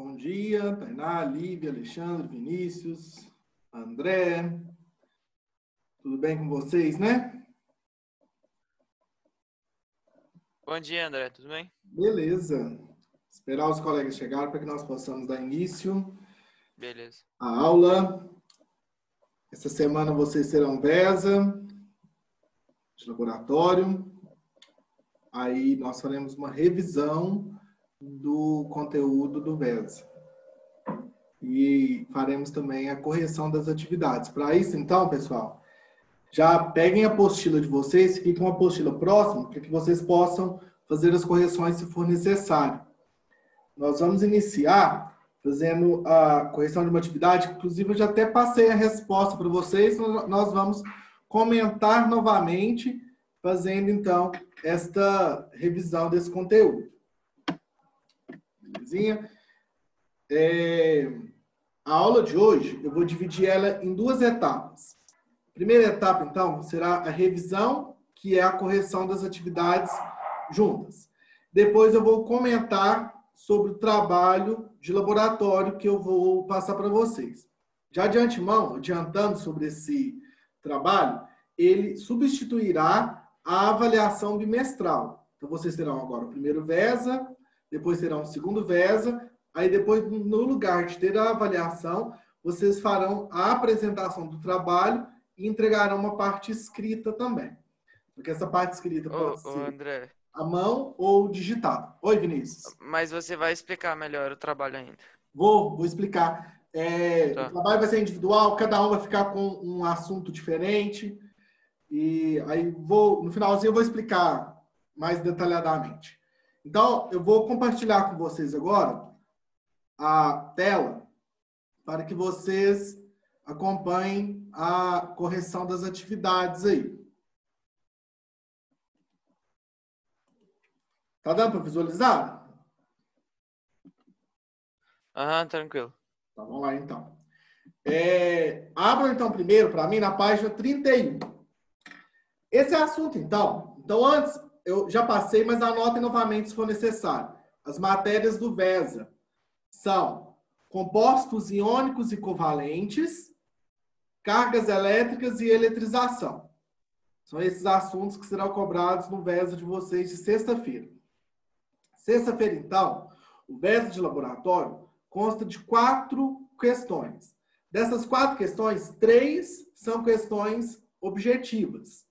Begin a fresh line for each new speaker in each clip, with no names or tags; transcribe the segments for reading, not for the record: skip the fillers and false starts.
Bom dia, Tainá, Lívia, Alexandre, Vinícius, André. Tudo bem com vocês, né?
Bom dia, André. Tudo bem?
Beleza. Esperar os colegas chegarem para que nós possamos dar início
Beleza.
à aula. Essa semana vocês terão VESA de laboratório. Aí nós faremos uma revisão do conteúdo do VESA. E faremos também a correção das atividades. Para isso, então, pessoal, já peguem a apostila de vocês, fiquem com a apostila próxima, para que vocês possam fazer as correções se for necessário. Nós vamos iniciar fazendo a correção de uma atividade, inclusive eu já até passei a resposta para vocês, nós vamos comentar novamente, fazendo então esta revisão desse conteúdo. Belezinha? A aula de hoje, eu vou dividir ela em duas etapas. A primeira etapa, então, será a revisão, que é a correção das atividades juntas. Depois eu vou comentar sobre o trabalho de laboratório que eu vou passar para vocês. Já de antemão, adiantando sobre esse trabalho, ele substituirá a avaliação bimestral. Então, vocês terão agora o primeiro VESA, depois terão o segundo VESA, aí depois, no lugar de ter a avaliação, vocês farão a apresentação do trabalho e entregarão uma parte escrita também. Porque essa parte escrita pode ser
André,
à mão ou digitada. Oi, Vinícius.
mas você vai explicar melhor o trabalho ainda.
Vou explicar.
Tá.
O trabalho vai ser individual, cada um vai ficar com um assunto diferente. E aí no finalzinho eu vou explicar mais detalhadamente. Então, eu vou compartilhar com vocês agora a tela para que vocês acompanhem a correção das atividades aí. Tá dando para visualizar?
Aham, tranquilo.
Tá, vamos lá então. Abram então primeiro para mim na página 31. Esse é o assunto então. Então antes eu já passei, mas anotem novamente se for necessário. As matérias do VESA são compostos iônicos e covalentes, cargas elétricas e eletrização. São esses assuntos que serão cobrados no VESA de vocês de sexta-feira. Sexta-feira, então, o VESA de laboratório consta de 4 questões. Dessas 4 questões, 3 são questões objetivas,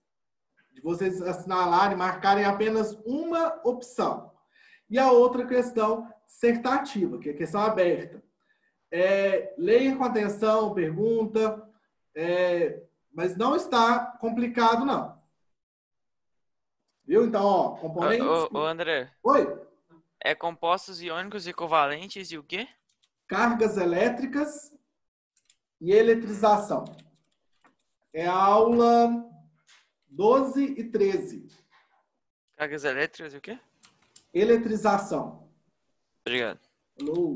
de vocês assinalarem, marcarem apenas uma opção. E a outra questão dissertativa, que é a questão aberta. Leia com atenção, pergunta, mas não está complicado, não. Viu? Então, ó, componentes...
André.
Oi?
É compostos iônicos e covalentes e o quê?
Cargas elétricas e eletrização. É a aula 12 e 13.
Cargas elétricas e o quê?
Eletrização.
Obrigado.
Hello.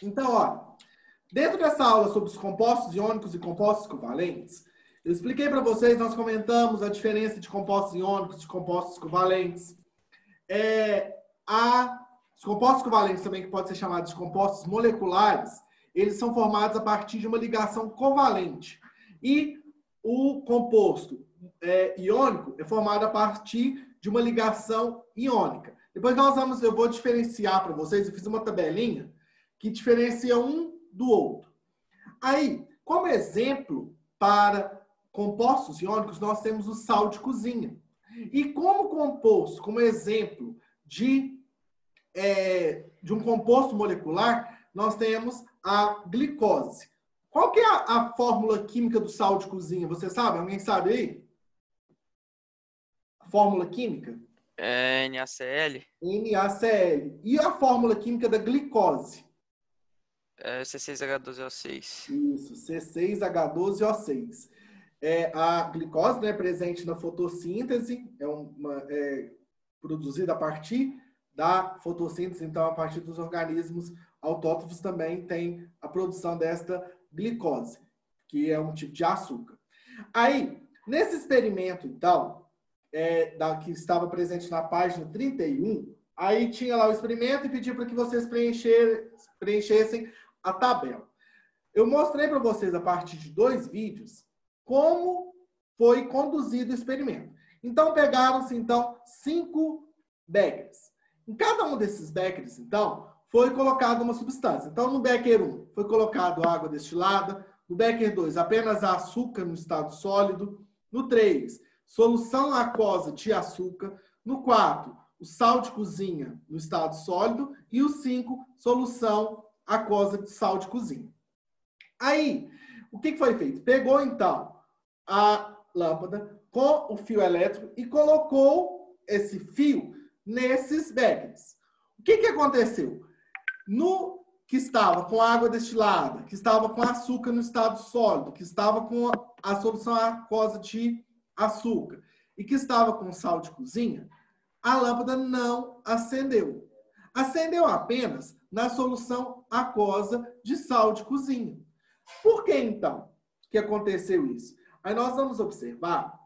Então, ó, dentro dessa aula sobre os compostos iônicos e compostos covalentes, eu expliquei para vocês, nós comentamos a diferença de compostos iônicos e de compostos covalentes. Os compostos covalentes também, que podem ser chamados de compostos moleculares, eles são formados a partir de uma ligação covalente. E o composto iônico é formado a partir de uma ligação iônica. Depois eu vou diferenciar para vocês, eu fiz uma tabelinha que diferencia um do outro. Aí, como exemplo para compostos iônicos, nós temos o sal de cozinha. E como composto, como exemplo de um composto molecular, nós temos a glicose. Qual que é a fórmula química do sal de cozinha? Você sabe? Alguém sabe aí? A fórmula química?
NaCl.
NaCl. E a fórmula química da glicose?
C6H12O6.
Isso, C6H12O6. A glicose, né, presente na fotossíntese, é produzida a partir da fotossíntese, então a partir dos organismos autótrofos também tem a produção desta glicose, que é um tipo de açúcar. Aí, nesse experimento, então, que estava presente na página 31, Aí tinha lá o experimento e pedi para que vocês preenchessem a tabela. Eu mostrei para vocês, a partir de 2 vídeos, como foi conduzido o experimento. Então, pegaram-se, então, 5 beckers. Em cada um desses beckers, então, foi colocada uma substância. Então, no becker 1, foi colocado água destilada. No becker 2, apenas açúcar no estado sólido. No 3, solução aquosa de açúcar. No 4, o sal de cozinha no estado sólido. E o 5, solução aquosa de sal de cozinha. Aí, o que foi feito? Pegou, então, a lâmpada com o fio elétrico e colocou esse fio nesses beckers. O que aconteceu? No que estava com água destilada, que estava com açúcar no estado sólido, que estava com a solução aquosa de açúcar e que estava com sal de cozinha, a lâmpada não acendeu. Acendeu apenas na solução aquosa de sal de cozinha. Por que, então, que aconteceu isso? Aí nós vamos observar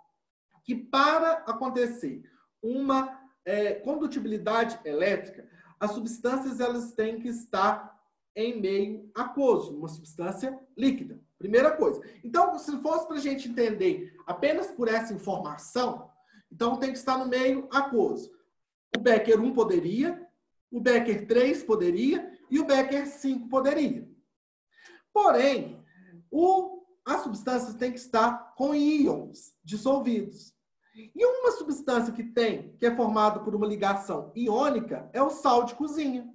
que para acontecer uma condutibilidade elétrica, as substâncias elas têm que estar em meio aquoso, uma substância líquida. Primeira coisa. Então, se fosse para a gente entender apenas por essa informação, então tem que estar no meio aquoso. O becker 1 poderia, o becker 3 poderia e o becker 5 poderia. Porém, as substâncias têm que estar com íons dissolvidos. E uma substância que é formada por uma ligação iônica é o sal de cozinha.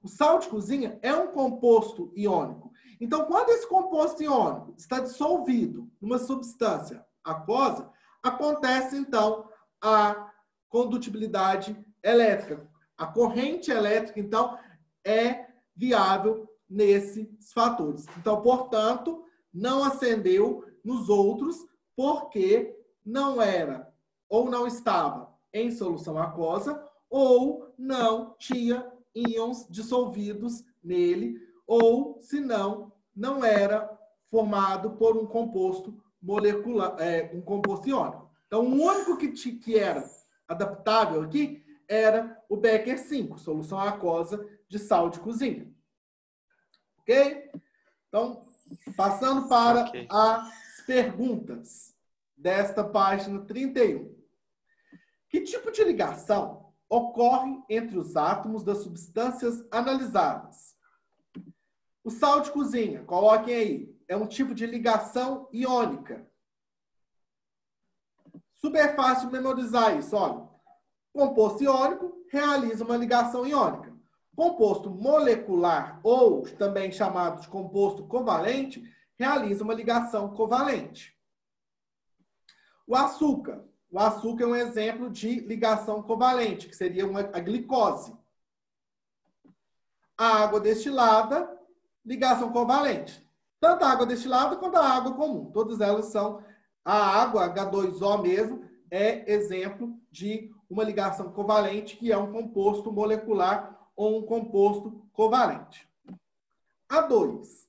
O sal de cozinha é um composto iônico. Então, quando esse composto iônico está dissolvido numa substância aquosa, acontece, então, a condutibilidade elétrica. A corrente elétrica, então, é viável nesses fatores. Então, portanto, não acendeu nos outros porque não era ou não estava em solução aquosa ou não tinha íons dissolvidos nele ou, se não era formado por um composto molecular, um composto iônico. Então, o único que era adaptável aqui era o becker 5, solução aquosa de sal de cozinha. Ok? Então, passando para as perguntas desta página 31. Que tipo de ligação ocorre entre os átomos das substâncias analisadas? O sal de cozinha, coloquem aí, é um tipo de ligação iônica. Super fácil memorizar isso, olha. Composto iônico realiza uma ligação iônica. Composto molecular, ou também chamado de composto covalente, realiza uma ligação covalente. O açúcar. O açúcar é um exemplo de ligação covalente, que seria a glicose. A água destilada, ligação covalente. Tanto a água destilada quanto a água comum. Todas elas são... A água, H2O mesmo, é exemplo de uma ligação covalente, que é um composto molecular ou um composto covalente. A2.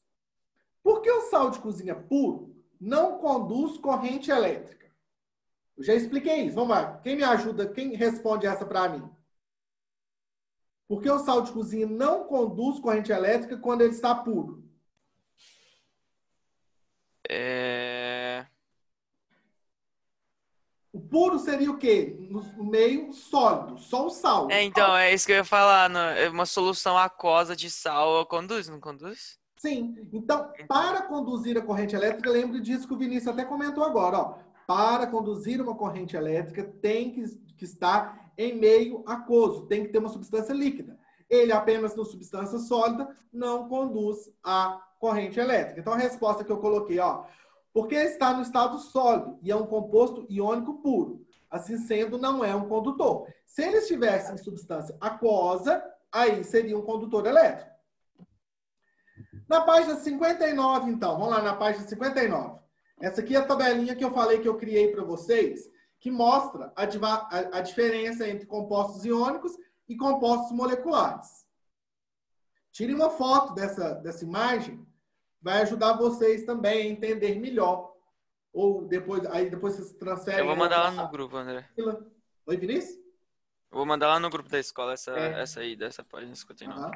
Por que o sal de cozinha puro não conduz corrente elétrica? Eu já expliquei isso. Vamos lá. Quem me ajuda? Quem responde essa para mim? Por que o sal de cozinha não conduz corrente elétrica quando ele está puro? O puro seria o quê? No meio sólido, só o sal.
Então, é isso que eu ia falar. Uma solução aquosa de sal conduz, não conduz?
Sim. Então, para conduzir a corrente elétrica, lembre disso que o Vinícius até comentou agora. Ó. Para conduzir uma corrente elétrica, tem que estar em meio aquoso, tem que ter uma substância líquida. Ele apenas na substância sólida não conduz a corrente elétrica. Então, a resposta que eu coloquei, ó, porque está no estado sólido e é um composto iônico puro. Assim sendo, não é um condutor. Se ele estivesse em substância aquosa, aí seria um condutor elétrico. Na página 59, então, vamos lá na página 59. Essa aqui é a tabelinha que eu falei que eu criei para vocês, que mostra a diferença entre compostos iônicos e compostos moleculares. Tire uma foto dessa imagem, vai ajudar vocês também a entender melhor. Ou depois vocês transferem...
Eu vou mandar lá no grupo, André.
Oi, Vinícius?
Eu vou mandar lá no grupo da escola
É.
essa aí, dessa página 59.
Aham.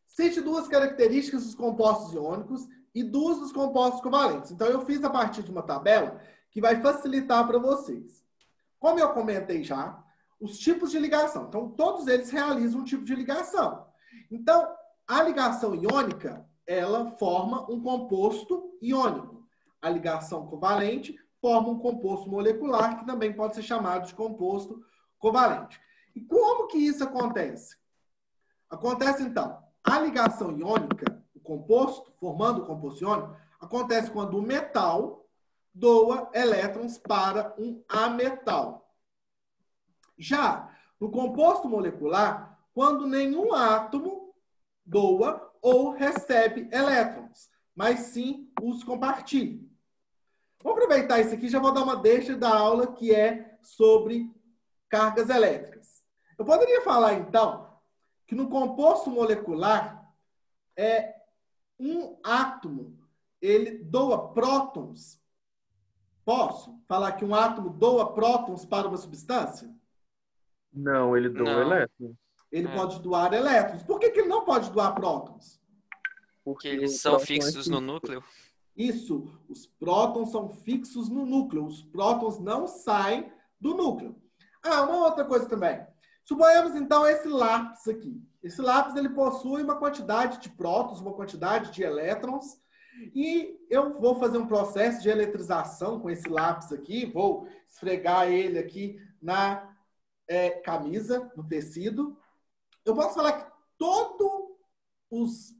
Cite duas características dos compostos iônicos e duas dos compostos covalentes. Então, eu fiz a partir de uma tabela que vai facilitar para vocês. Como eu comentei já, os tipos de ligação. Então, todos eles realizam um tipo de ligação. Então, a ligação iônica, ela forma um composto iônico. A ligação covalente forma um composto molecular, que também pode ser chamado de composto covalente. E como que isso acontece? Acontece, então, a ligação iônica, o composto, formando o composto iônico, acontece quando o metal doa elétrons para um ametal. Já no composto molecular, quando nenhum átomo doa ou recebe elétrons, mas sim os compartilha. Vou aproveitar isso aqui e já vou dar uma deixa da aula que é sobre cargas elétricas. Eu poderia falar, então, que no composto molecular, um átomo, ele doa prótons. Posso falar que um átomo doa prótons para uma substância?
Não, ele doa
Não.
elétrons.
Ele pode doar elétrons. Por que ele não pode doar prótons?
Porque
Porque
eles
o
são
próton é
fixos no
fixo.
núcleo.
Isso, os prótons são fixos no núcleo. Os prótons não saem do núcleo. Uma outra coisa também. Suponhamos, então, esse lápis aqui. Esse lápis, ele possui uma quantidade de prótons, uma quantidade de elétrons. E eu vou fazer um processo de eletrização com esse lápis aqui. Vou esfregar ele aqui na camisa, no tecido. Eu posso falar que todos os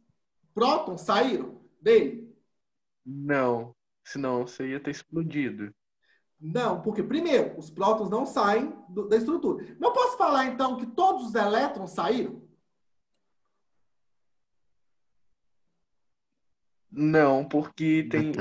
prótons saíram dele?
Não, senão você ia ter explodido.
Não, porque, primeiro, os prótons não saem da estrutura. Não posso falar, então, que todos os elétrons saíram?
Não, porque tem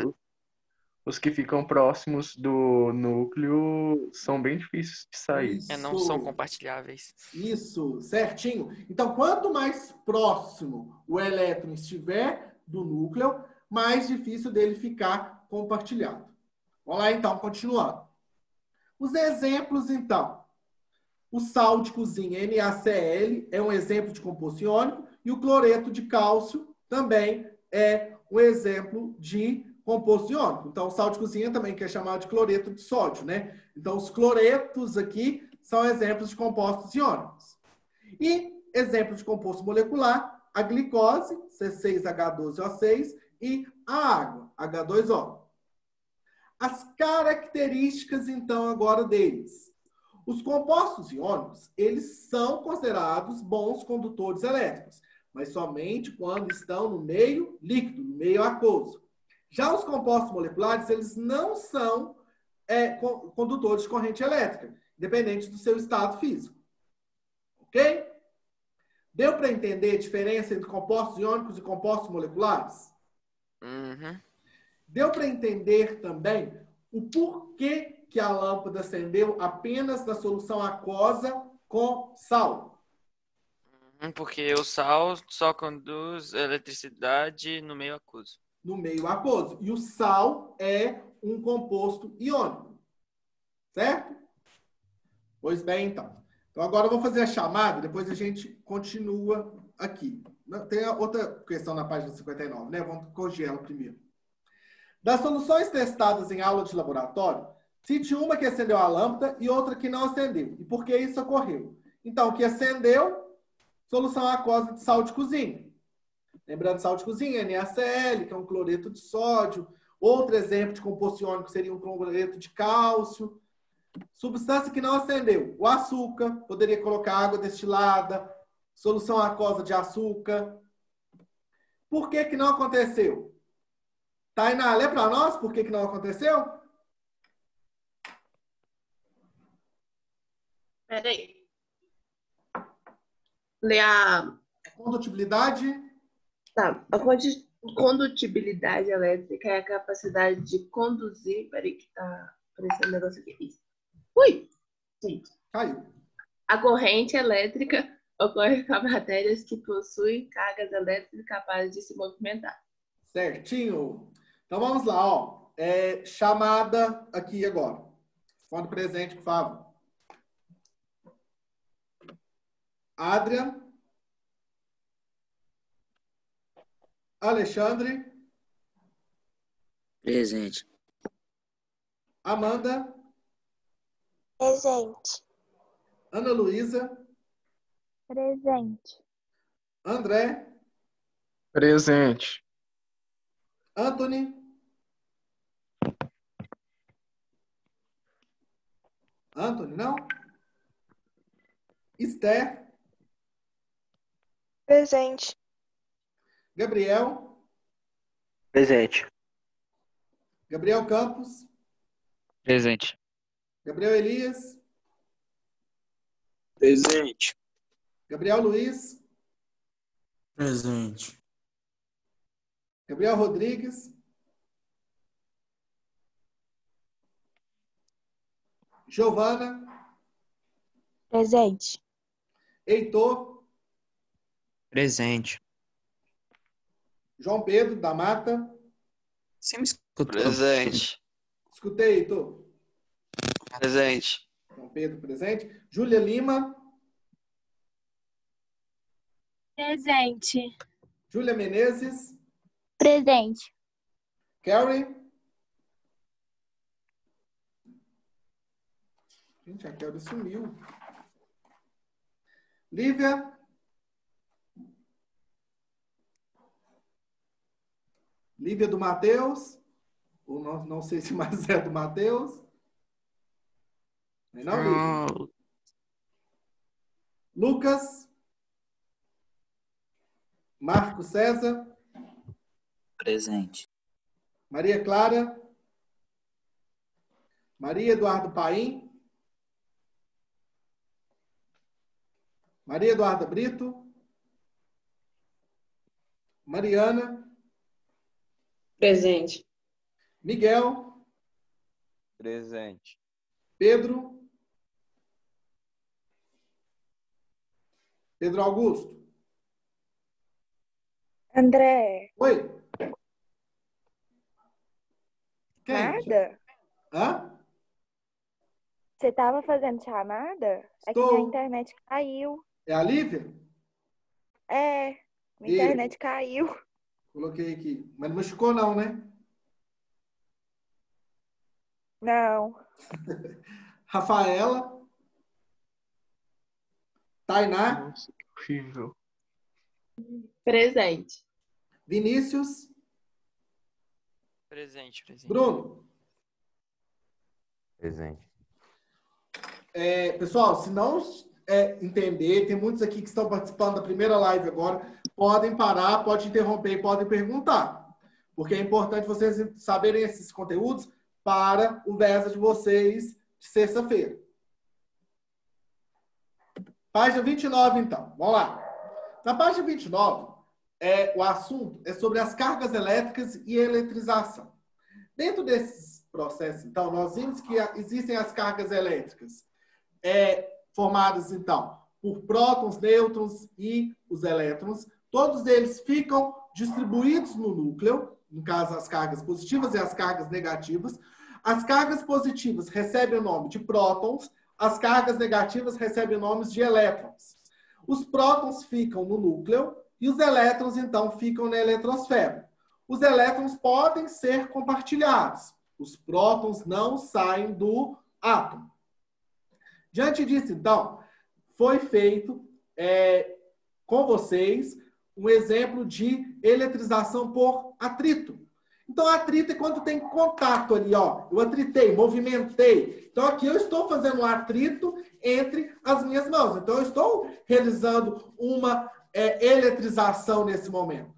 os que ficam próximos do núcleo são bem difíceis de sair.
Não são compartilháveis.
Isso, certinho. Então, quanto mais próximo o elétron estiver do núcleo, mais difícil dele ficar compartilhado. Vamos lá, então, continuando. Os exemplos, então. O sal de cozinha NaCl é um exemplo de composto iônico e o cloreto de cálcio também é um exemplo de composto iônico. Então, o sal de cozinha também que é chamado de cloreto de sódio, né? Então, os cloretos aqui são exemplos de compostos iônicos. E exemplo de composto molecular, a glicose, C6H12O6, e a água, H2O. As características, então, agora deles. Os compostos iônicos, eles são considerados bons condutores elétricos, mas somente quando estão no meio líquido, no meio aquoso. Já os compostos moleculares, eles não são condutores de corrente elétrica, independente do seu estado físico. Ok? Deu para entender a diferença entre compostos iônicos e compostos moleculares?
Uhum.
Deu para entender também o porquê que a lâmpada acendeu apenas na solução aquosa com sal?
Porque o sal só conduz eletricidade no meio aquoso.
No meio aquoso. E o sal é um composto iônico. Certo? Pois bem, então. Então, agora eu vou fazer a chamada, depois a gente continua aqui. Tem outra questão na página 59, né? Vamos corrigir ela primeiro. Das soluções testadas em aula de laboratório, cite uma que acendeu a lâmpada e outra que não acendeu. E por que isso ocorreu? Então, o que acendeu, solução aquosa de sal de cozinha. Lembrando, sal de cozinha, NaCl, que é um cloreto de sódio. Outro exemplo de composto iônico seria um cloreto de cálcio. Substância que não acendeu, o açúcar, poderia colocar água destilada, solução aquosa de açúcar. Por que que não aconteceu? Tainá, lê para nós por que que não aconteceu?
Peraí. Lê a
Condutibilidade.
Tá. A condutibilidade elétrica é a capacidade de conduzir. Peraí, que tá aparecendo um negócio aqui. Isso. Ui! Gente.
Caiu.
A corrente elétrica ocorre com matérias que possuem cargas elétricas capazes de se movimentar.
Certinho. Então vamos lá, ó. Chamada aqui agora. Fone presente, por favor. Adrian. Alexandre.
Presente.
Amanda.
Presente.
Ana Luísa.
Presente.
André.
Presente.
Anthony. Anthony, não? Esther.
Presente.
Gabriel.
Presente.
Gabriel Campos.
Presente.
Gabriel Elias.
Presente.
Gabriel Luiz.
Presente.
Gabriel Rodrigues. Giovana.
Presente.
Heitor.
Presente.
João Pedro da Mata.
Você me escutou?
Presente.
Escutei, Heitor.
Presente.
João Pedro presente. Júlia Lima.
Presente.
Júlia Menezes.
Presente.
Carrie. Gente, a Carrie sumiu. Lívia. Lívia do Matheus. Ou não sei se mais é do Matheus. Não, Lívia. Lucas. Marco César.
Presente.
Maria Clara. Maria Eduardo Paim. Maria Eduarda Brito. Mariana.
Presente.
Miguel.
Presente.
Pedro. Pedro Augusto.
André.
Oi. Quem?
Nada?
Hã?
Você estava fazendo chamada? É que
Estou.
minha internet caiu.
É a Lívia?
É, minha
E-
internet caiu.
Coloquei aqui. Mas não machucou não, né?
Não.
Rafaela. Tainá.
Nossa, que horrível.
Presente.
Vinícius.
Presente.
Bruno.
Presente.
Pessoal, se não entender, tem muitos aqui que estão participando da primeira live agora, podem parar, podem interromper e podem perguntar. Porque é importante vocês saberem esses conteúdos para o VESA de vocês de sexta-feira. Página 29, então. Vamos lá. Na página 29, o assunto é sobre as cargas elétricas e eletrização. Dentro desses processos, então, nós vimos que existem as cargas elétricas formadas, então, por prótons, nêutrons e os elétrons. Todos eles ficam distribuídos no núcleo, no caso, as cargas positivas e as cargas negativas. As cargas positivas recebem o nome de prótons, as cargas negativas recebem nomes de elétrons. Os prótons ficam no núcleo e os elétrons, então, ficam na eletrosfera. Os elétrons podem ser compartilhados. Os prótons não saem do átomo. Diante disso, então, foi feito com vocês um exemplo de eletrização por atrito. Então, atrito é quando tem contato ali, ó. Eu atritei, movimentei. Então, aqui eu estou fazendo um atrito entre as minhas mãos. Então, eu estou realizando uma eletrização nesse momento.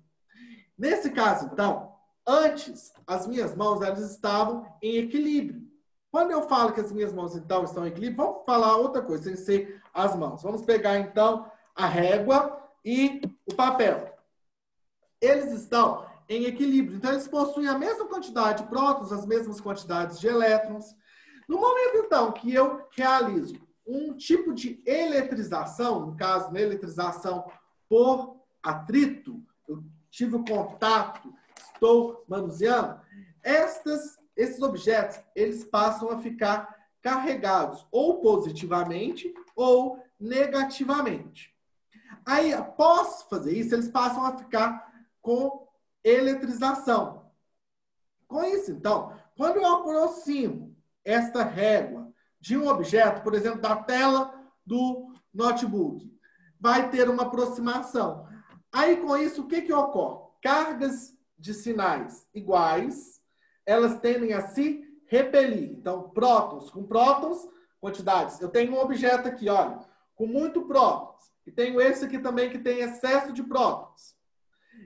Nesse caso, então, antes, as minhas mãos elas estavam em equilíbrio. Quando eu falo que as minhas mãos, então, estão em equilíbrio, vamos falar outra coisa, sem ser as mãos. Vamos pegar, então, a régua e o papel. Eles estão em equilíbrio. Então, eles possuem a mesma quantidade de prótons, as mesmas quantidades de elétrons. No momento, então, que eu realizo um tipo de eletrização, no caso, uma eletrização por atrito, eu tive o contato, estou manuseando, esses objetos, eles passam a ficar carregados ou positivamente ou negativamente. Aí, após fazer isso, eles passam a ficar com eletrização. Com isso, então, quando eu aproximo esta régua de um objeto, por exemplo, da tela do notebook, vai ter uma aproximação. Aí, com isso, o que ocorre? Cargas de sinais iguais, elas tendem a se repelir. Então, prótons com prótons, quantidades. Eu tenho um objeto aqui, olha, com muito prótons. E tenho esse aqui também que tem excesso de prótons.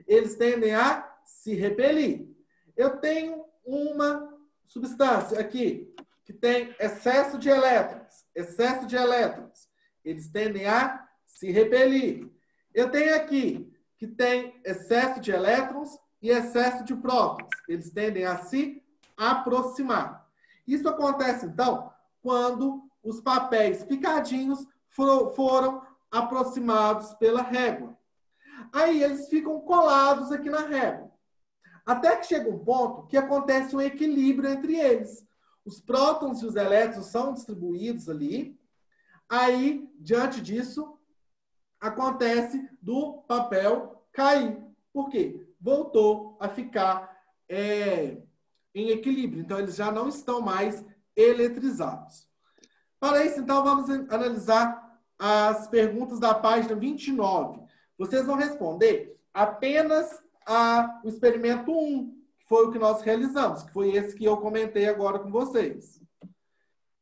Eles tendem a se repelir. Eu tenho uma substância aqui que tem excesso de elétrons. Excesso de elétrons. Eles tendem a se repelir. Eu tenho aqui que tem excesso de elétrons e excesso de prótons. Eles tendem a se aproximar. Isso acontece, então, quando os papéis picadinhos foram aproximados pela régua. Aí eles ficam colados aqui na régua. Até que chega um ponto que acontece um equilíbrio entre eles. Os prótons e os elétrons são distribuídos ali. Aí, diante disso, acontece do papel cair. Por quê? Voltou a ficar em equilíbrio. Então, eles já não estão mais eletrizados. Para isso, então, vamos analisar as perguntas da página 29. Vocês vão responder apenas o experimento 1, que foi o que nós realizamos, que foi esse que eu comentei agora com vocês.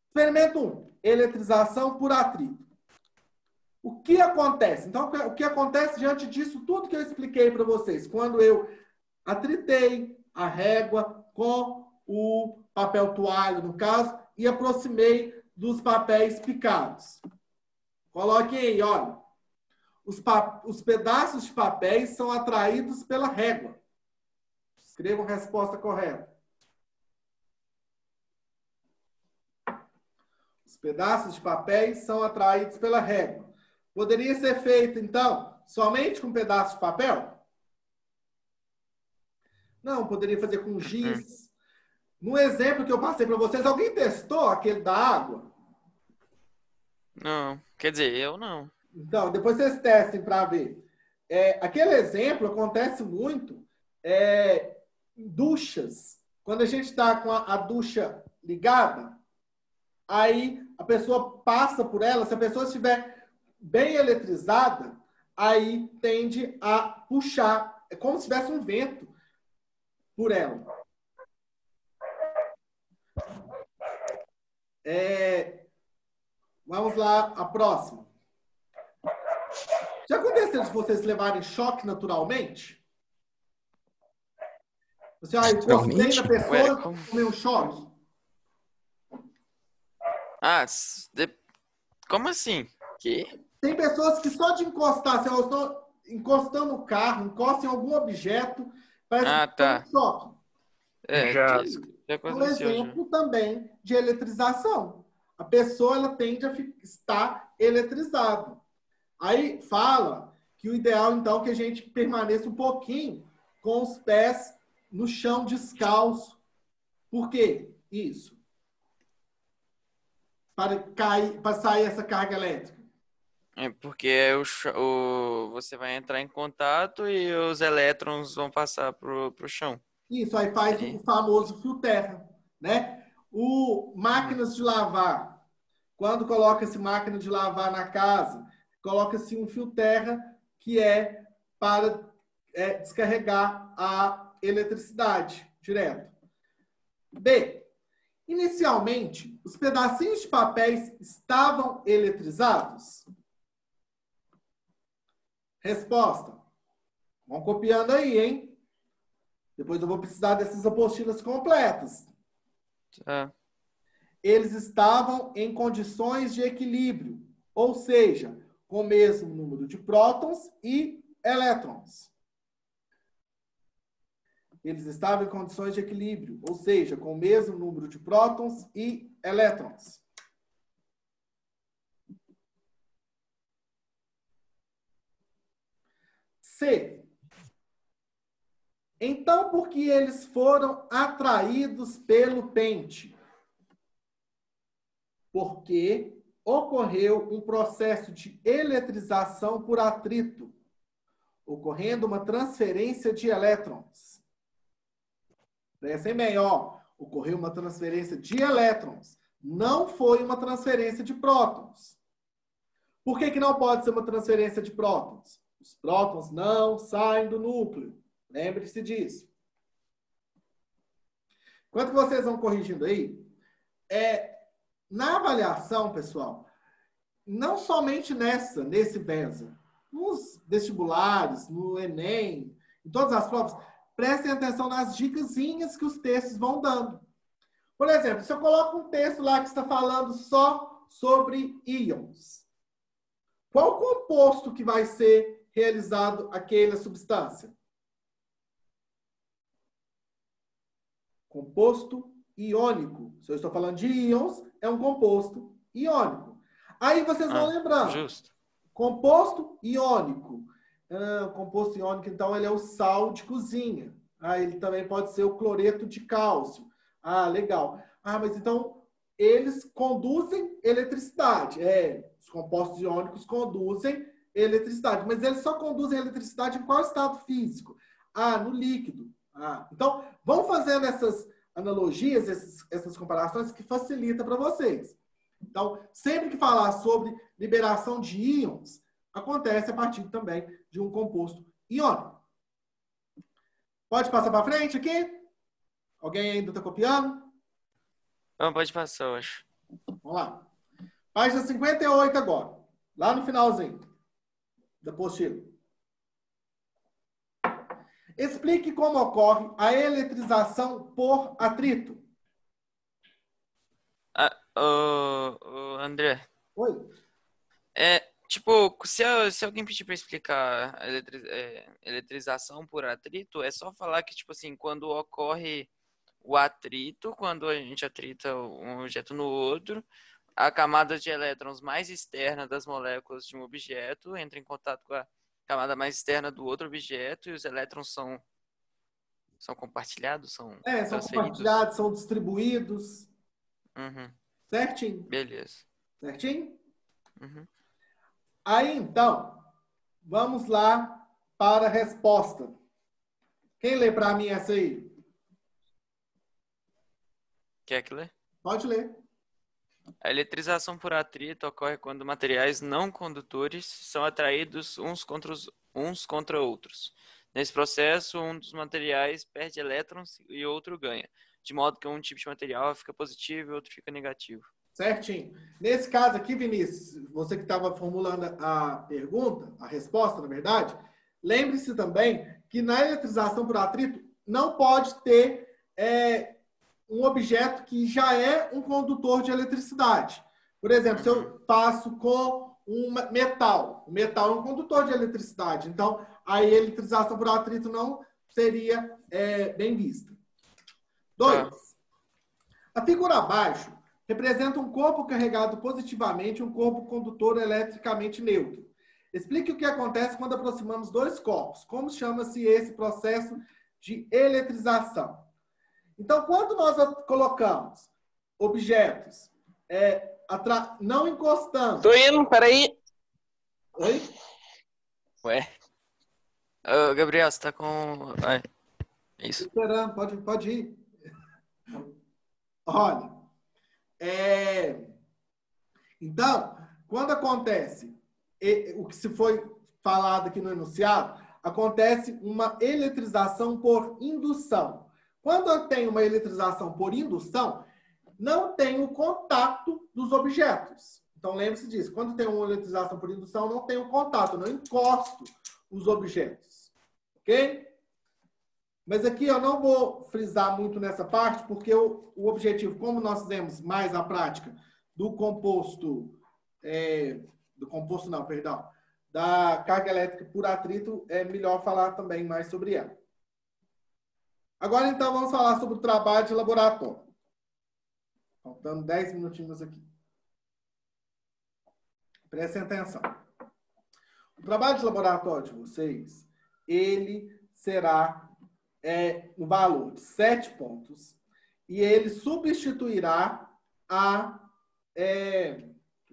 Experimento 1, eletrização por atrito. O que acontece? Então, o que acontece diante disso, tudo que eu expliquei para vocês, quando eu atritei a régua com o papel toalha, no caso, e aproximei dos papéis picados. Coloquem aí, olha. Os pedaços de papéis são atraídos pela régua. Escrevam a resposta correta. Os pedaços de papéis são atraídos pela régua. Poderia ser feito, então, somente com pedaços de papel? Não, poderia fazer com giz. No exemplo que eu passei para vocês, alguém testou aquele da água?
Não, quer dizer, eu não.
Então, depois vocês testem para ver. Aquele exemplo acontece muito em duchas. Quando a gente está com a ducha ligada, aí a pessoa passa por ela, se a pessoa estiver bem eletrizada, aí tende a puxar. É como se tivesse um vento por ela. Vamos lá, a próxima. Já aconteceu de vocês levarem choque naturalmente? Você encostei na pessoa e tomei um choque?
Como assim? Que?
Tem pessoas que só de encostar, se elas estão encostando no carro, encostam em algum objeto, parece que tem um choque.
Já
É um exemplo também de eletrização. A pessoa ela tende a estar eletrizada. Aí fala que o ideal, então, é que a gente permaneça um pouquinho com os pés no chão descalço. Por quê? Isso. Para sair essa carga elétrica.
Porque você vai entrar em contato e os elétrons vão passar pro chão.
Isso, aí faz o famoso fio terra, né? Máquinas de lavar. Quando coloca-se máquina de lavar na casa, coloca-se um fio terra que é para descarregar a eletricidade direto. B. Inicialmente, os pedacinhos de papéis estavam eletrizados? Resposta. Vão copiando aí, hein? Depois eu vou precisar dessas apostilas completas. Eles estavam em condições de equilíbrio, ou seja, com o mesmo número de prótons e elétrons. Eles estavam em condições de equilíbrio, ou seja, com o mesmo número de prótons e elétrons. C. Então, por que eles foram atraídos pelo pente? Porque ocorreu um processo de eletrização por atrito, ocorrendo uma transferência de elétrons. Prestem bem, ó. Ocorreu uma transferência de elétrons. Não foi uma transferência de prótons. Por que não pode ser uma transferência de prótons? Os prótons não saem do núcleo. Lembre-se disso. Enquanto vocês vão corrigindo aí, na avaliação, pessoal, não somente nesse VESA, nos vestibulares, no Enem, em todas as provas, prestem atenção nas dicasinhas que os textos vão dando. Por exemplo, se eu coloco um texto lá que está falando só sobre íons, qual composto que vai ser realizado aquela substância? Composto iônico. Se eu estou falando de íons, é um composto iônico. Aí vocês vão lembrando.
Justo.
Composto iônico. Composto iônico, então, ele é o sal de cozinha. Ele também pode ser o cloreto de cálcio. Legal. Mas então, eles conduzem eletricidade. Os compostos iônicos conduzem eletricidade. Mas eles só conduzem eletricidade em qual estado físico? No líquido. Então, vão fazendo essas analogias, essas comparações que facilita para vocês. Então, sempre que falar sobre liberação de íons, acontece a partir também de um composto iônico. Pode passar para frente aqui? Alguém ainda está copiando?
Não, pode passar, eu acho.
Vamos lá. Página 58 agora. Lá no finalzinho da apostila. Explique como ocorre a eletrização por atrito.
André.
Oi?
Se alguém pedir para explicar a eletrização por atrito, é só falar que, tipo assim, quando ocorre o atrito, quando a gente atrita um objeto no outro, a camada de elétrons mais externa das moléculas de um objeto entra em contato com a camada mais externa do outro objeto e os elétrons são compartilhados? São
compartilhados, são distribuídos.
Uhum.
Certinho?
Beleza.
Certinho?
Uhum.
Aí, então, vamos lá para a resposta. Quem lê para mim essa aí?
Quer que lê?
Pode ler.
A eletrização por atrito ocorre quando materiais não condutores são atraídos uns contra outros. Nesse processo, um dos materiais perde elétrons e outro ganha, de modo que um tipo de material fica positivo e outro fica negativo.
Certinho. Nesse caso aqui, Vinícius, você que estava formulando a pergunta, a resposta, na verdade, lembre-se também que na eletrização por atrito não pode ter um objeto que já é um condutor de eletricidade. Por exemplo, se eu passo com um metal, o metal é um condutor de eletricidade, então aí a eletrização por atrito não seria bem vista. 2. A figura abaixo representa um corpo carregado positivamente e um corpo condutor eletricamente neutro. Explique o que acontece quando aproximamos dois corpos. Como chama-se esse processo de eletrização? Então, quando nós colocamos objetos não encostando...
Tô indo, peraí.
Oi?
Ué? Gabriel, você tá com... Isso.
Esperando, pode ir. Olha... Então, quando acontece o que se foi falado aqui no enunciado, acontece uma eletrização por indução. Quando eu tenho uma eletrização por indução, não tem o contato dos objetos. Então, lembre-se disso. Quando tem uma eletrização por indução, não tem o contato, não encosto os objetos. Ok? Mas aqui eu não vou frisar muito nessa parte, porque o objetivo, como nós fizemos mais a prática da carga elétrica por atrito, é melhor falar também mais sobre ela. Agora, então, vamos falar sobre o trabalho de laboratório. Faltando 10 minutinhos aqui. Prestem atenção. O trabalho de laboratório de vocês, ele será no valor de 7 pontos e ele substituirá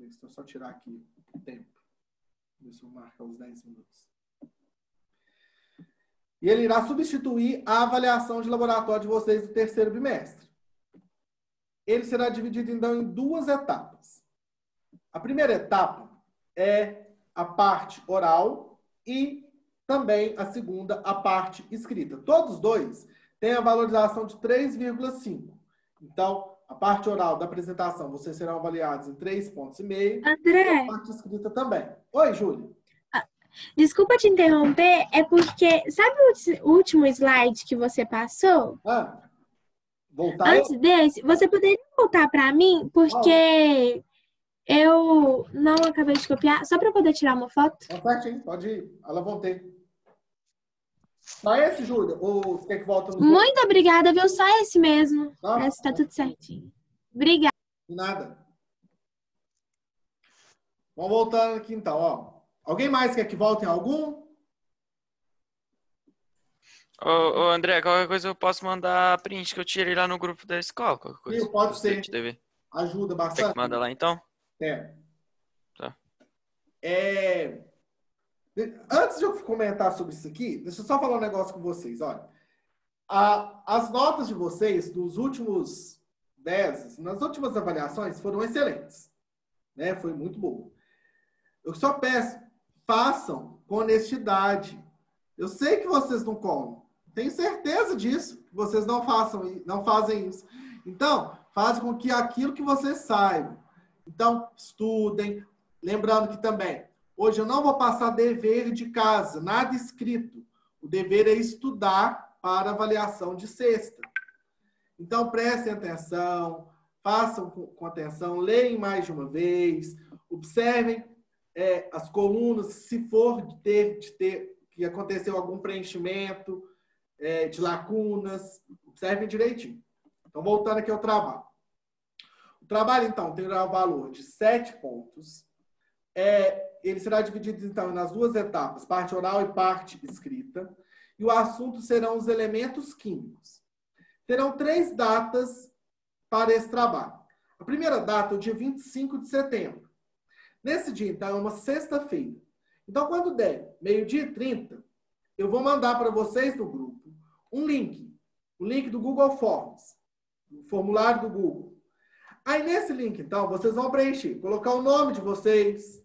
Deixa eu só tirar aqui o tempo. Deixa eu marcar os 10 minutos. E ele irá substituir a avaliação de laboratório de vocês do terceiro bimestre. Ele será dividido, então, em duas etapas. A primeira etapa é a parte oral e também a segunda, a parte escrita. Todos dois têm a valorização de 3,5. Então, a parte oral da apresentação, vocês serão avaliados em 3,5 pontos.
André,
E a parte escrita também. Oi, Júlia.
desculpa te interromper, é porque, sabe o último slide que você passou?
Voltar?
Antes desse, você poderia voltar para mim? Porque eu não acabei de copiar, só para poder tirar uma foto.
Tá certinho, pode ir. Ela voltei. Só esse, Júlia? Ou você quer que volte nos outros?
Muito obrigada, viu? Só esse mesmo.
Tá.
Esse tá tudo certinho. Obrigada.
De nada. Vamos voltando aqui, então, ó. Alguém mais quer que volte em algum?
Ô, André, qualquer coisa eu posso mandar print que eu tirei lá no grupo da escola. Qualquer coisa.
Sim, pode ser.
TV.
Ajuda
Quer
bastante.
que manda lá, então?
É.
Tá.
Antes de eu comentar sobre isso aqui, deixa eu só falar um negócio com vocês. Olha, as notas de vocês dos últimos 10, nas últimas avaliações, foram excelentes. Né? Foi muito boa. Eu só peço, façam com honestidade. Eu sei que vocês não comem. Tenho certeza disso. Que vocês não fazem isso. Então, fazem com que aquilo que vocês saibam. Então, estudem. Lembrando que também, hoje eu não vou passar dever de casa, nada escrito. O dever é estudar para avaliação de sexta. Então, prestem atenção, façam com atenção, leem mais de uma vez, observem as colunas, se for de ter que aconteceu algum preenchimento de lacunas, observem direitinho. Então, voltando aqui ao trabalho. O trabalho, então, terá o valor de 7 pontos. Ele será dividido, então, nas duas etapas, parte oral e parte escrita. E o assunto serão os elementos químicos. Terão 3 datas para esse trabalho. A primeira data é o dia 25 de setembro. Nesse dia, então, é uma sexta-feira. Então, quando der 12h30, eu vou mandar para vocês no grupo um link. O link do Google Forms. O formulário do Google. Aí, nesse link, então, vocês vão preencher. Colocar o nome de vocês.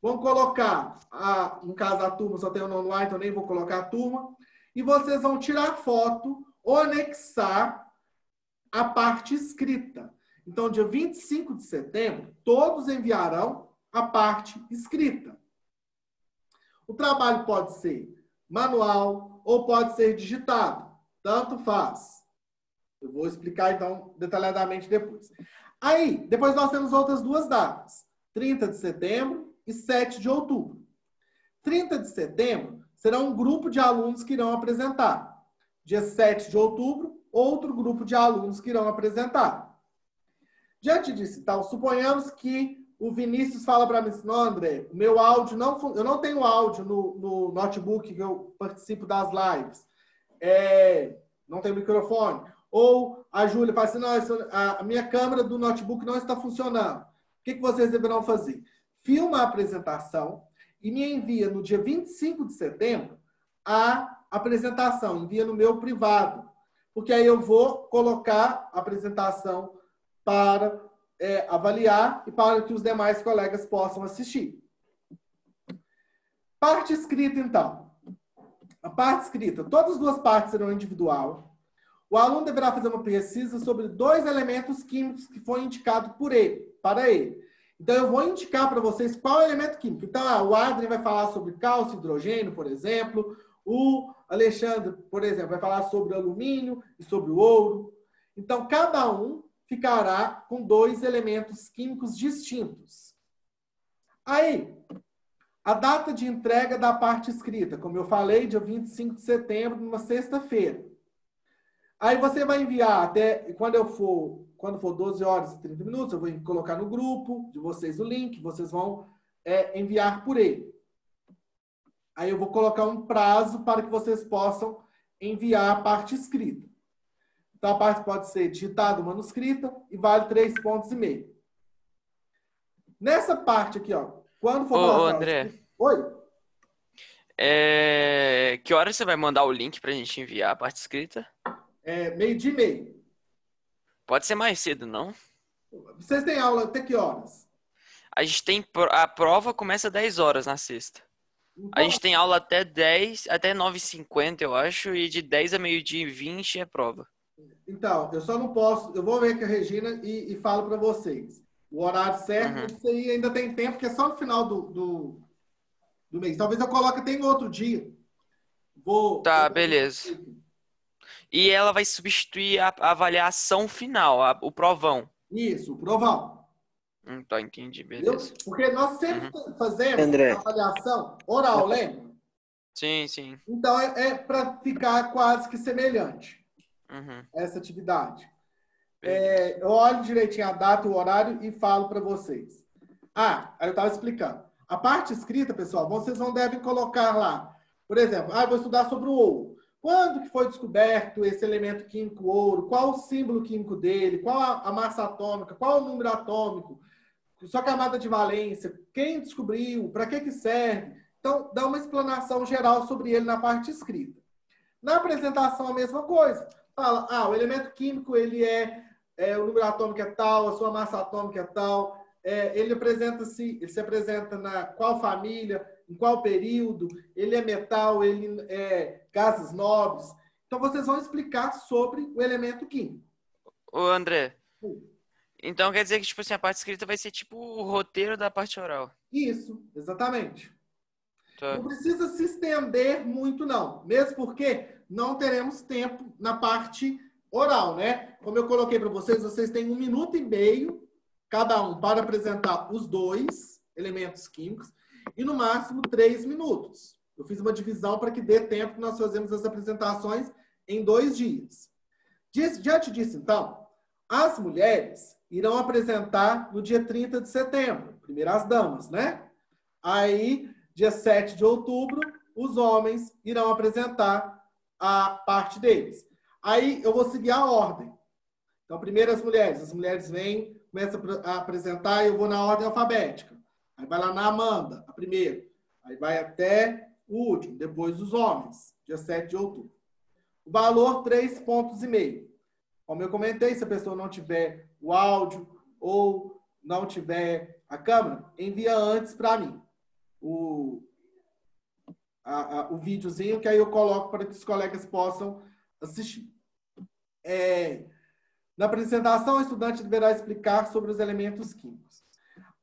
Vão colocar, no caso a turma só tem o nome lá, então nem vou colocar a turma. E vocês vão tirar foto ou anexar a parte escrita. Então, dia 25 de setembro, todos enviarão a parte escrita. O trabalho pode ser manual ou pode ser digitado. Tanto faz. Eu vou explicar, então, detalhadamente depois. Aí, depois nós temos outras 2 datas. 30 de setembro e 7 de outubro. 30 de setembro será um grupo de alunos que irão apresentar. Dia 7 de outubro, outro grupo de alunos que irão apresentar. Diante disso, então, suponhamos que o Vinícius fala para mim assim, não, André, o meu áudio eu não tenho áudio no notebook que eu participo das lives. Não tem microfone. Ou a Júlia fala assim, não, a minha câmera do notebook não está funcionando. O que vocês deverão fazer? Filma a apresentação e me envia no dia 25 de setembro a apresentação. Envia no meu privado. Porque aí eu vou colocar a apresentação para avaliar e para que os demais colegas possam assistir. Parte escrita, então. A parte escrita, todas as 2 partes serão individual. O aluno deverá fazer uma pesquisa sobre 2 elementos químicos que foi indicado para ele. Então, eu vou indicar para vocês qual é o elemento químico. Então, o Adrien vai falar sobre cálcio e hidrogênio, por exemplo. O Alexandre, por exemplo, vai falar sobre o alumínio e sobre o ouro. Então, cada um ficará com 2 elementos químicos distintos. Aí, a data de entrega da parte escrita, como eu falei, dia 25 de setembro, numa sexta-feira. Aí você vai enviar até, quando for 12h30, eu vou colocar no grupo de vocês o link, vocês vão enviar por ele. Aí eu vou colocar um prazo para que vocês possam enviar a parte escrita. Então, a parte pode ser digitada ou manuscrita e vale 3,5 pontos. Nessa parte aqui, ó, quando for
Ô,
passar...
André.
Oi?
Que hora você vai mandar o link pra gente enviar a parte escrita?
Meio-dia e meio.
Pode ser mais cedo, não?
Vocês têm aula até que horas?
A gente tem... A prova começa às 10 horas na sexta. A gente tem aula até 9h50, eu acho, e de 10 a meio-dia e 20 é prova.
Então, eu só não posso... Eu vou ver com a Regina e falo para vocês. O horário certo, isso aí ainda tem tempo, porque é só no final do mês. Talvez eu coloque até em outro dia.
Tá, beleza. E ela vai substituir a avaliação final, o provão.
Isso, o provão.
Tá, entendi, beleza.
Porque nós sempre fazemos
André.
avaliação oral, lembra?
Sim, sim.
Então, é para ficar quase que semelhante essa atividade. Eu olho direitinho a data, o horário e falo para vocês. Aí eu estava explicando. A parte escrita, pessoal, vocês não devem colocar lá. Por exemplo, eu vou estudar sobre o ouro. Quando que foi descoberto esse elemento químico ouro? Qual o símbolo químico dele? Qual a massa atômica? Qual o número atômico? Sua camada de valência? Quem descobriu? Para que serve? Então, dá uma explanação geral sobre ele na parte escrita. Na apresentação, a mesma coisa. Fala, o elemento químico, ele o número atômico é tal, a sua massa atômica é tal, ele se apresenta na qual família, em qual período, ele é metal, ele é gases nobres. Então, vocês vão explicar sobre o elemento químico.
Ô, André, então quer dizer que tipo assim, a parte escrita vai ser tipo o roteiro da parte oral.
Isso, exatamente.
Tá.
Não precisa se estender muito, não. Mesmo porque não teremos tempo na parte oral, né? Como eu coloquei para vocês, vocês têm 1 minuto e meio, cada um, para apresentar os 2 elementos químicos e, no máximo, 3 minutos. Eu fiz uma divisão para que dê tempo que nós fazemos as apresentações em 2 dias. Diante disso, então, as mulheres irão apresentar no dia 30 de setembro, primeiro as damas, né? Aí, dia 7 de outubro, os homens irão apresentar a parte deles. Aí, eu vou seguir a ordem. Então, primeiro as mulheres vêm, começam a apresentar, e eu vou na ordem alfabética. Aí vai lá na Amanda, a primeira. Aí vai até o último, depois os homens, dia 7 de outubro. O valor, 3,5 pontos. Como eu comentei, se a pessoa não tiver o áudio ou não tiver a câmera, envia antes para mim o videozinho, que aí eu coloco para que os colegas possam assistir. Na apresentação, o estudante deverá explicar sobre os elementos químicos.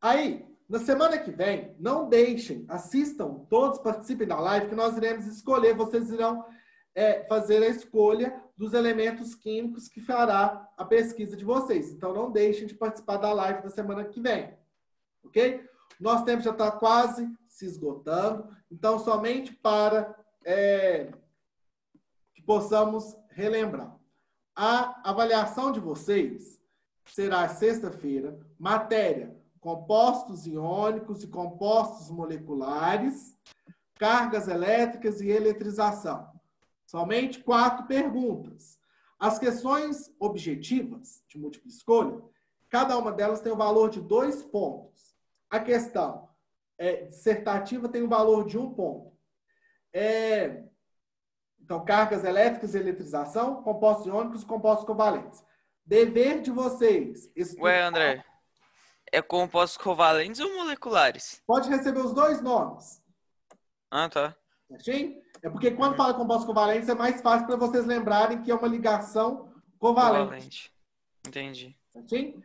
Aí, na semana que vem, não deixem, assistam, todos participem da live, que nós iremos escolher, vocês irão fazer a escolha dos elementos químicos que fará a pesquisa de vocês. Então, não deixem de participar da live da semana que vem. Ok? Nosso tempo já está quase se esgotando. Então, somente para que possamos relembrar. A avaliação de vocês será sexta-feira, matéria compostos iônicos e compostos moleculares, cargas elétricas e eletrização. Somente 4 perguntas. As questões objetivas de múltipla escolha, cada uma delas tem o valor de 2 pontos. A questão dissertativa tem o valor de 1 ponto. Então, cargas elétricas e eletrização, compostos iônicos e compostos covalentes. Dever de vocês...
Ué, André, é compostos covalentes ou moleculares?
Pode receber os 2 nomes.
Ah, tá.
Certinho? É porque quando fala compostos covalentes é mais fácil para vocês lembrarem que é uma ligação covalente.
Entendi.
Certinho?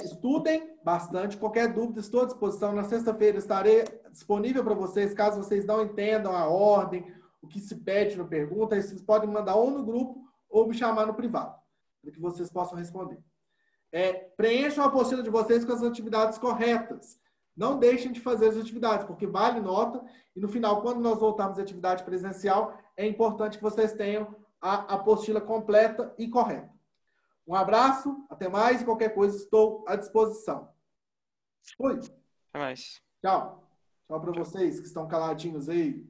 Estudem bastante. Qualquer dúvida, estou à disposição. Na sexta-feira estarei disponível para vocês, caso vocês não entendam a ordem, o que se pede na pergunta. Vocês podem mandar ou no grupo ou me chamar no privado, para que vocês possam responder. Preencham a apostila de vocês com as atividades corretas. Não deixem de fazer as atividades, porque vale nota. E no final, quando nós voltarmos à atividade presencial, é importante que vocês tenham a apostila completa e correta. Um abraço, até mais, e qualquer coisa estou à disposição. Fui.
Até mais.
Tchau. Tchau para vocês que estão caladinhos aí.